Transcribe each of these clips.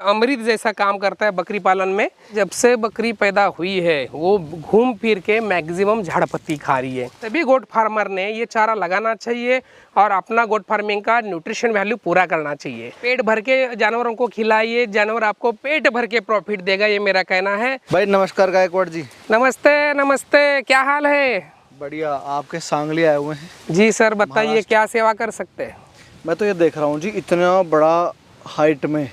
अमृत जैसा काम करता है बकरी पालन में। जब से बकरी पैदा हुई है वो घूम फिर के मैक्सिमम झाड़ पत्ती खा रही है। सभी गोट फार्मर ने ये चारा लगाना चाहिए और अपना गोट फार्मिंग का न्यूट्रिशन वैल्यू पूरा करना चाहिए। पेट भर के जानवरों को खिलाइए, जानवर आपको पेट भर के प्रॉफिट देगा, ये मेरा कहना है। भाई नमस्कार गायकवाड़ जी। नमस्ते नमस्ते, क्या हाल है? बढ़िया। आपके सांगली आए हुए हैं जी सर, बताइए क्या सेवा कर सकते हैं? मैं तो ये देख रहा हूँ जी, इतना बड़ा हाइट में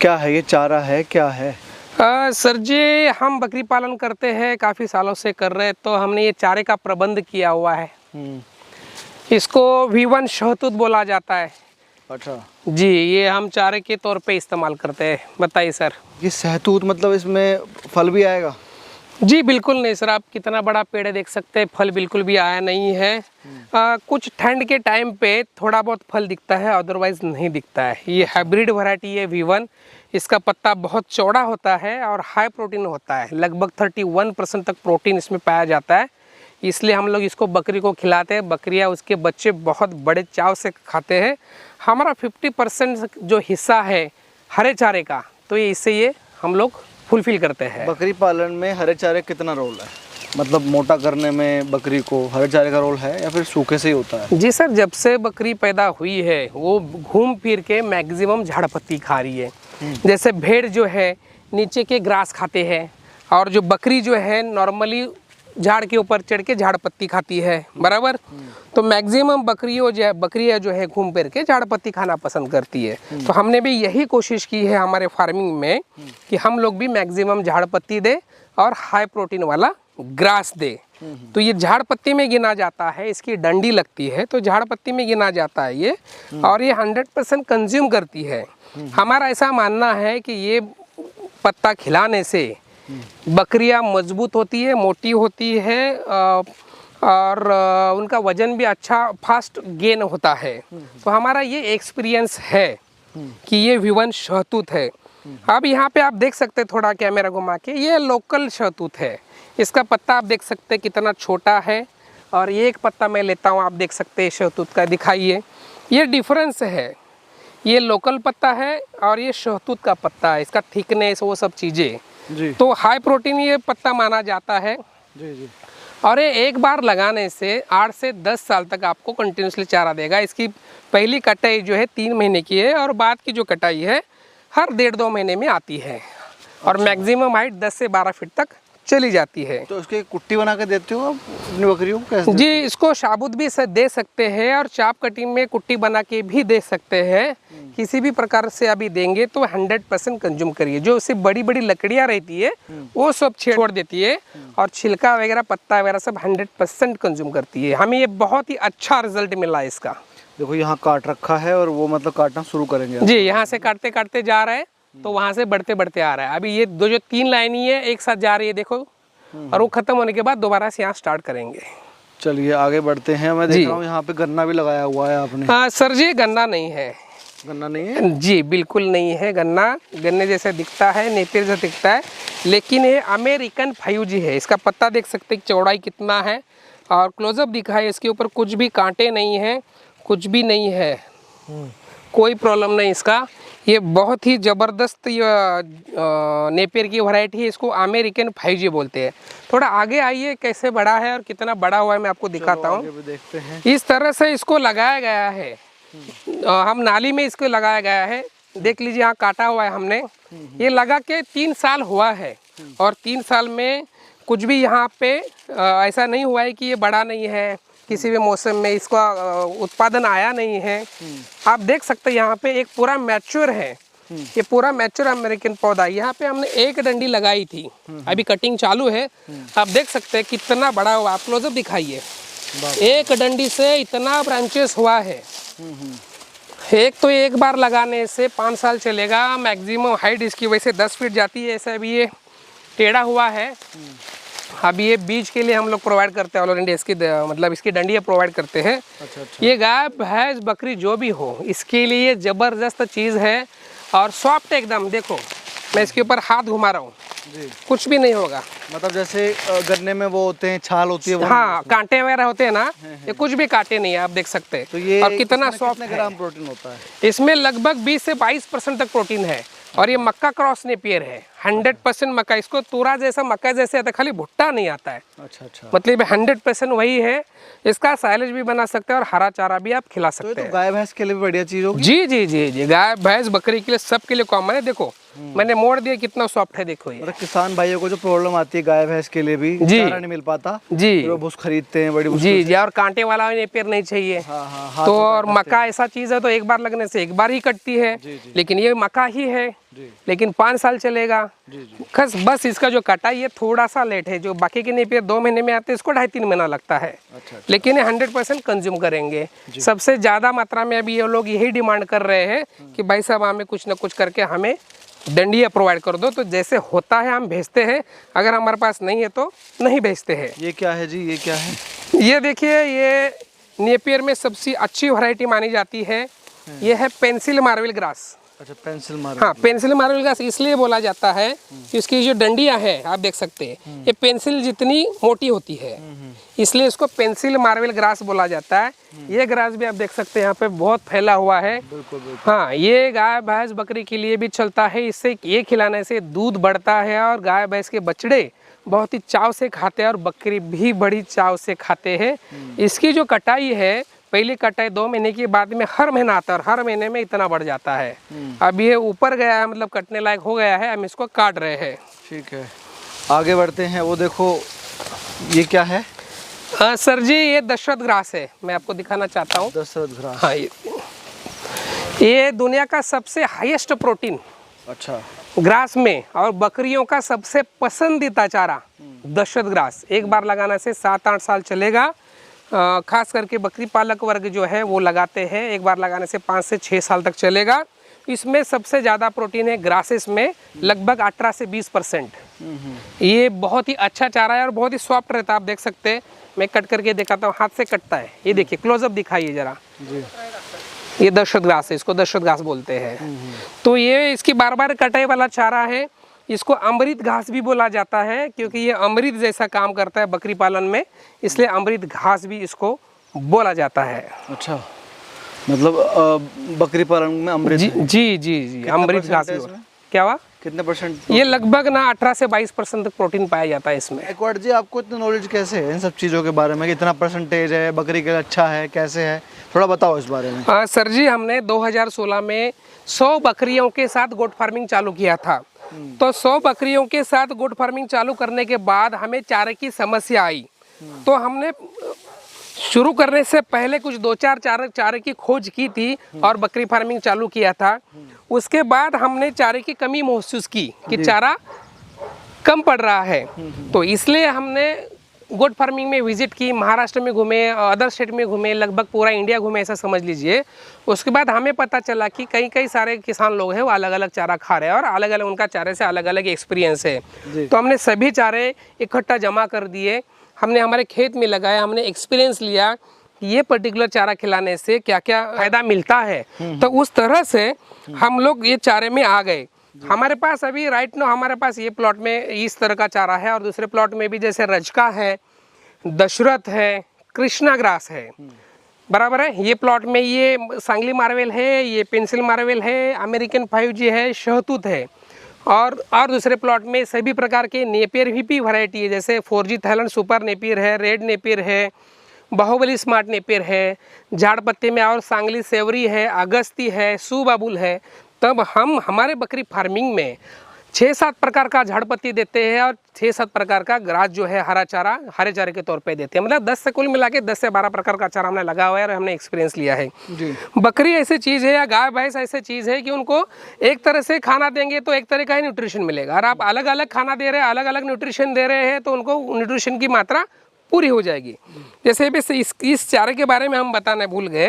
क्या है ये चारा है, क्या है? सर जी, हम बकरी पालन करते हैं, काफ़ी सालों से कर रहे हैं, तो हमने ये चारे का प्रबंध किया हुआ है। इसको V1 शहतूत बोला जाता है। अच्छा जी, ये हम चारे के तौर पे इस्तेमाल करते हैं। बताइए सर। ये सहतूत मतलब इसमें फल भी आएगा? जी बिल्कुल नहीं सर, आप कितना बड़ा पेड़ देख सकते हैं, फल बिल्कुल भी आया नहीं है। कुछ ठंड के टाइम पे थोड़ा बहुत फल दिखता है, अदरवाइज नहीं दिखता है। ये हाइब्रिड वैरायटी है V1। इसका पत्ता बहुत चौड़ा होता है और हाई प्रोटीन होता है, लगभग 31% तक प्रोटीन इसमें पाया जाता है। इसलिए हम लोग इसको बकरी को खिलाते हैं। बकरियां उसके बच्चे बहुत बड़े चाव से खाते हैं। हमारा 50% जो हिस्सा है हरे चारे का, तो ये हम लोग फुलफिल करते हैं। बकरी पालन में हरे चारे कितना रोल है? मतलब मोटा करने में बकरी को हरे चारे का रोल है या फिर सूखे से ही होता है? जी सर, जब से बकरी पैदा हुई है वो घूम फिर के मैक्सिमम झाड़ पत्ती खा रही है। जैसे भेड़ जो है नीचे के ग्रास खाते हैं, और जो बकरी जो है नॉर्मली झाड़ के ऊपर चढ़ के झाड़ पत्ती खाती है, बराबर। तो मैक्सिमम बकरियां जो है घूम फिर के झाड़ पत्ती खाना पसंद करती है। तो हमने भी यही कोशिश की है हमारे फार्मिंग में कि हम लोग भी मैक्सिमम झाड़ पत्ती दे और हाई प्रोटीन वाला ग्रास दे। तो ये झाड़ पत्ती में गिना जाता है, इसकी डंडी लगती है तो झाड़ पत्ती में गिना जाता है ये, और ये 100% कंज्यूम करती है। हमारा ऐसा मानना है कि ये पत्ता खिलाने से बकरियां मजबूत होती है, मोटी होती है, और उनका वजन भी अच्छा फास्ट गेन होता है। तो हमारा ये एक्सपीरियंस है कि ये V1 शहतूत है। अब यहाँ पे आप देख सकते हैं, थोड़ा कैमरा घुमा के, ये लोकल शहतूत है। इसका पत्ता आप देख सकते हैं कितना छोटा है, और ये एक पत्ता मैं लेता हूँ, आप देख सकते हैं शहतूत का, दिखाइए। ये डिफरेंस है, ये लोकल पत्ता है और ये शहतूत का पत्ता है, इसका थिकनेस वो सब चीज़ें। तो हाई प्रोटीन ये पत्ता माना जाता है। जी। और ये एक बार लगाने से 8 से 10 साल तक आपको कंटिन्यूसली चारा देगा। इसकी पहली कटाई जो है 3 महीने की है, और बाद की जो कटाई है हर 1.5-2 महीने में आती है। और मैक्सिमम हाइट 10 से 12 फीट तक चली जाती है। तो उसकी कुट्टी बना के देते हो आप अपनी बकरियों को कैसे? जी, इसको साबुत भी दे सकते हैं और चाप कटिंग में कुट्टी बना के भी दे सकते हैं। किसी भी प्रकार से अभी देंगे तो 100% कंज्यूम करिए। जो उससे बड़ी बड़ी लकड़ियाँ रहती है वो सब छोड़ देती है, और छिलका वगैरह पत्ता वगैरह सब 100% कंज्यूम करती है। हमें ये बहुत ही अच्छा रिजल्ट मिला है इसका। देखो यहाँ काट रखा है और वो मतलब काटना शुरू करेंगे जी, यहाँ से काटते काटते जा रहा है तो वहाँ से बढ़ते बढ़ते आ रहा है। अभी ये जो 3 लाइन ही है एक साथ जा रही है, देखो, और वो खत्म होने के बाद दोबारा से यहाँ स्टार्ट करेंगे। चलिए आगे बढ़ते हैं। मैं देख रहा हूँ यहाँ पे गन्ना भी लगाया हुआ है आपने। सर जी, गन्ना नहीं है। गन्ना नहीं है? जी बिल्कुल नहीं है गन्ना। गन्ने जैसे दिखता है, नेपियर जैसा दिखता है, लेकिन ये अमेरिकन 5G है। इसका पत्ता देख सकते हैं चौड़ाई कितना है, और क्लोजअप दिखा है, इसके ऊपर कुछ भी कांटे नहीं है, कुछ भी नहीं है, कोई प्रॉब्लम नहीं इसका। ये बहुत ही ज़बरदस्त नेपियर की वैरायटी है। इसको अमेरिकन 5G बोलते हैं। थोड़ा आगे आइए, कैसे बड़ा है और कितना बड़ा हुआ है मैं आपको दिखाता हूँ। देखते हैं। इस तरह से इसको लगाया गया है, हम नाली में इसको लगाया गया है। देख लीजिए, यहाँ काटा हुआ है हमने। ये लगा के 3 साल हुआ है, और 3 साल में कुछ भी यहाँ पे ऐसा नहीं हुआ है कि ये बड़ा नहीं है, किसी भी मौसम में इसका उत्पादन आया नहीं है। आप देख सकते हैं यहाँ पे एक पूरा मैच्योर है, ये पूरा मैच्योर अमेरिकन पौधा। यहाँ पे हमने एक डंडी लगाई थी, अभी कटिंग चालू है। आप देख सकते हैं कितना बड़ा हुआ। आप क्लोजअप दिखाइए, एक डंडी से इतना ब्रांचेस हुआ है। एक बार लगाने से 5 साल चलेगा। मैक्सिमम हाइट इसकी वजह से 10 फीट जाती है। ऐसा अभी ये टेढ़ा हुआ है। अभी ये बीज के लिए हम लोग प्रोवाइड करते हैं ऑल इंडिया, इसकी मतलब इसकी डंडियाँ प्रोवाइड करते हैं। अच्छा। ये गाय भैंस बकरी जो भी हो, इसके लिए ज़बरदस्त चीज़ है, और सॉफ्ट एकदम। देखो, मैं इसके ऊपर हाथ घुमा रहा हूँ, कुछ भी नहीं होगा। मतलब जैसे गन्ने में वो होते हैं, छाल होती है, हाँ, कांटे वगैरह होते हैं ना, ये कुछ भी कांटे नहीं है, आप देख सकते हैं। तो ये और कितना सॉफ्ट ग्राम प्रोटीन होता है इसमें? लगभग 20 से 22% तक प्रोटीन है। और ये मक्का क्रॉस नेपियर है, 100% मक्का। इसको तूरा जैसा मक्का जैसे आता है, खाली भुट्टा नहीं आता है। अच्छा अच्छा। मतलब 100% वही है। इसका साइलेज भी बना सकते हैं और हरा चारा भी आप खिला तो ये सकते तो हैं। गाय भैंस के लिए भी बढ़िया चीज होगी। जी जी जी जी, गाय भैंस बकरी के लिए, सबके लिए कॉमन है। देखो मैंने मोड़ दिया, कितना सॉफ्ट है, देखो ये। मतलब किसान भाइयों को जो प्रॉब्लम आती है गाय भैंस के लिए भी, जी। चारा नहीं मिल पाता, जी फिर वो भूस खरीदते हैं बड़ी जी मुश्किल जी, और कांटे वाला नेपियर नहीं चाहिए। हाँ हाँ, हाथ तो में और काट मक्का ऐसा चीज है तो एक बार लगने से एक बार ही कटती है। जी, जी। लेकिन ये मक्का ही है, जी लेकिन 5 साल चलेगा। जी जी। बस इसका जो कटाई है थोड़ा सा लेट है। जो बाकी के नेपियर 2 महीने में आते हैं, इसको 2.5-3 महीना लगता है। अच्छा लेकिन ये 100% कंज्यूम करेंगे। सबसे ज़्यादा मात्रा में अभी ये लोग यही डिमांड कर रहे हैं कि भाई साहब हमें कुछ ना कुछ करके हमें डंडिया प्रोवाइड कर दो। तो जैसे होता है हम भेजते हैं, अगर हमारे पास नहीं है तो नहीं भेजते हैं। ये क्या है जी, ये क्या है? ये देखिए, ये नेपियर में सबसे अच्छी वैरायटी मानी जाती है। ये है पेंसिल मार्वेल ग्रास। अच्छा, पेंसिल मार। हाँ, पेंसिल मार्वेल ग्रास इसलिए बोला जाता है कि इसकी जो डंडियाँ है, आप देख सकते हैं, ये पेंसिल जितनी मोटी होती है, इसलिए इसको पेंसिल मार्वेल ग्रास बोला जाता है। ये ग्रास भी आप देख सकते हैं यहाँ पे बहुत फैला हुआ है। बिल्कुल बिल्कुल। हाँ, ये गाय भैंस बकरी के लिए भी चलता है। इससे ये खिलाने से दूध बढ़ता है और गाय भैंस के बछड़े बहुत ही चाव से खाते हैं और बकरी भी बड़ी चाव से खाते हैं। इसकी जो कटाई है, पहली कटाई 2 महीने के बाद में हर महीना आता है और हर महीने में इतना बढ़ जाता है। अब ये ऊपर गया है, मतलब कटने लायक हो गया है, हम इसको काट रहे हैं। ठीक है, आगे बढ़ते हैं। वो देखो, ये क्या है? सर जी, ये दशरथ ग्रास है, मैं आपको दिखाना चाहता हूँ। दशरथ ग्रास। हाँ, ये दुनिया का सबसे हाईएस्ट प्रोटीन अच्छा। ग्रास में और बकरियों का सबसे पसंदीदा चारा दशरथ ग्रास। एक बार लगाने से 7-8 साल चलेगा। खास करके बकरी पालक वर्ग जो है वो लगाते हैं। एक बार लगाने से 5 से 6 साल तक चलेगा। इसमें सबसे ज़्यादा प्रोटीन है ग्रासेस में, लगभग 18 से 20%। ये बहुत ही अच्छा चारा है और बहुत ही सॉफ्ट रहता है। आप देख सकते हैं, मैं कट करके दिखाता हूँ, हाथ से कटता है। ये देखिए, क्लोजअप दिखाइए जरा। जी। ये दशरथ घास है, इसको दशरथ घास बोलते हैं। तो ये इसकी बार बार कटाई वाला चारा है। इसको अमृत घास भी बोला जाता है, क्योंकि ये अमृत जैसा काम करता है बकरी पालन में, इसलिए अमृत घास भी इसको बोला जाता है। अच्छा, मतलब बकरी पालन में अमृत जी है। जी जी जी, अमृत घास भी। क्या हुआ? कितने परसेंट? ये लगभग ना 18 से 22% तक प्रोटीन पाया जाता है इसमें। गायकवाड़ जी, आपको इतना नॉलेज कैसे है इन सब चीज़ों के बारे में? कितना परसेंटेज है बकरी के लिए, अच्छा है, कैसे है, थोड़ा बताओ इस बारे में। सर जी, हमने 2016 में 100 बकरियों के साथ गोट फार्मिंग चालू किया था। तो 100 बकरियों के साथ गोट फार्मिंग चालू करने के बाद हमें चारे की समस्या आई। तो हमने शुरू करने से पहले कुछ 2-4 चारे की खोज की थी और बकरी फार्मिंग चालू किया था। उसके बाद हमने चारे की कमी महसूस की कि चारा कम पड़ रहा है। तो इसलिए हमने गोट फार्मिंग में विजिट की, महाराष्ट्र में घूमे, अदर स्टेट में घूमे, लगभग पूरा इंडिया घूमे, ऐसा समझ लीजिए। उसके बाद हमें पता चला कि कई सारे किसान लोग हैं वो अलग अलग चारा खा रहे हैं और अलग अलग उनका चारे से अलग अलग एक्सपीरियंस है। तो हमने सभी चारे इकट्ठा जमा कर दिए, हमने हमारे खेत में लगाया, हमने एक्सपीरियंस लिया कि ये पर्टिकुलर चारा खिलाने से क्या क्या फायदा मिलता है। तो उस तरह से हम लोग ये चारे में आ गए। हमारे पास अभी राइट नो हमारे पास ये प्लॉट में इस तरह का चारा है और दूसरे प्लॉट में भी जैसे रजका है, दशरथ है, कृष्णा ग्रास है, बराबर है। ये प्लॉट में ये सांगली मार्वेल है, ये पेंसिल मार्वेल है, अमेरिकन 5G है, शहतूत है। और दूसरे प्लॉट में सभी प्रकार के नेपियर भी वैरायटी है, जैसे 4G थाईलैंड सुपर नेपियर है, रेड नेपियर है, बाहुबली स्मार्ट नेपियर है, झाड़ पत्ते में और सांगली सेवरी है, अगस्ती है, सुबाबुल है। तब हम हमारे बकरी फार्मिंग में 6-7 प्रकार का झाड़ पत्ती देते हैं और 6-7 प्रकार का ग्रास जो है हरा चारा, हरे चारे के तौर पे देते हैं। मतलब 10 से कुल मिला के 10 से 12 प्रकार का चारा हमने लगा हुआ है और हमने एक्सपीरियंस लिया है जी। बकरी ऐसी चीज़ है या गाय भैंस ऐसी चीज़ है कि उनको एक तरह से खाना देंगे तो एक तरह का ही न्यूट्रिशन मिलेगा। और आप अलग अलग खाना दे रहे हैं, अलग अलग न्यूट्रिशन दे रहे हैं, तो उनको न्यूट्रिशन की मात्रा पूरी हो जाएगी। जैसे भी इस चारे के बारे में हम बताना भूल गए,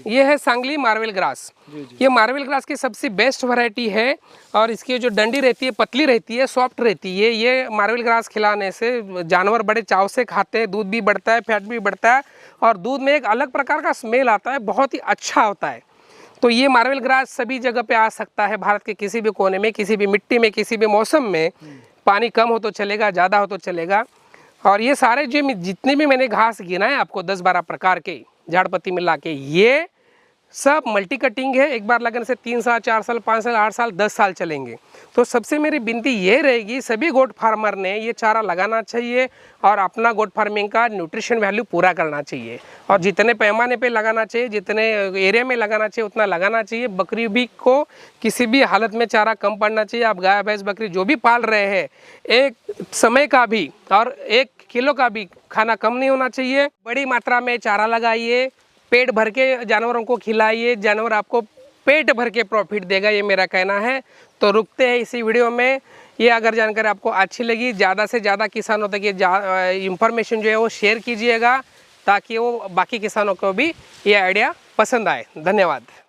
ये है सांगली मार्वेल ग्रास। ये मार्वेल ग्रास की सबसे बेस्ट वैरायटी है और इसकी जो डंडी रहती है पतली रहती है, सॉफ्ट रहती है। ये मार्वेल ग्रास खिलाने से जानवर बड़े चाव से खाते हैं, दूध भी बढ़ता है, फैट भी बढ़ता है और दूध में एक अलग प्रकार का स्मेल आता है, बहुत ही अच्छा होता है। तो ये मार्वेल ग्रास सभी जगह पे आ सकता है, भारत के किसी भी कोने में, किसी भी मिट्टी में, किसी भी मौसम में। पानी कम हो तो चलेगा, ज़्यादा हो तो चलेगा। और ये सारे जो जितने भी मैंने घास गिनाए आपको 10-12 प्रकार के झाड़ पत्ती मिला के, ये सब मल्टी कटिंग है। एक बार लगने से 3 साल 4 साल 5 साल 8 साल 10 साल चलेंगे। तो सबसे मेरी विनती ये रहेगी, सभी गोट फार्मर ने ये चारा लगाना चाहिए और अपना गोट फार्मिंग का न्यूट्रिशन वैल्यू पूरा करना चाहिए। और जितने पैमाने पे लगाना चाहिए, जितने एरिया में लगाना चाहिए उतना लगाना चाहिए। बकरी भी को किसी भी हालत में चारा कम पड़ना चाहिए। आप गाय भैंस बकरी जो भी पाल रहे हैं, एक समय का भी और 1 किलो का भी खाना कम नहीं होना चाहिए। बड़ी मात्रा में चारा लगाइए, पेट भर के जानवरों को खिलाइए, जानवर आपको पेट भर के प्रॉफिट देगा, ये मेरा कहना है। तो रुकते हैं इसी वीडियो में। ये अगर जानकारी आपको अच्छी लगी, ज़्यादा से ज़्यादा किसानों तक ये इंफॉर्मेशन जो है वो शेयर कीजिएगा, ताकि वो बाकी किसानों को भी ये आइडिया पसंद आए। धन्यवाद।